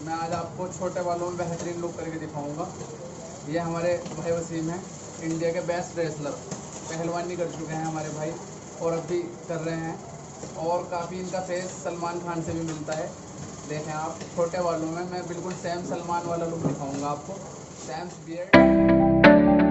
मैं आज आपको छोटे बालों में बेहतरीन लुक करके दिखाऊंगा। ये हमारे भाई वसीम हैं, इंडिया के बेस्ट रेसलर, पहलवानी कर चुके हैं हमारे भाई और अब भी कर रहे हैं। और काफ़ी इनका फेस सलमान खान से भी मिलता है। देखें आप, छोटे बालों में मैं बिल्कुल सेम सलमान वाला लुक दिखाऊंगा आपको, सेम बियर्ड।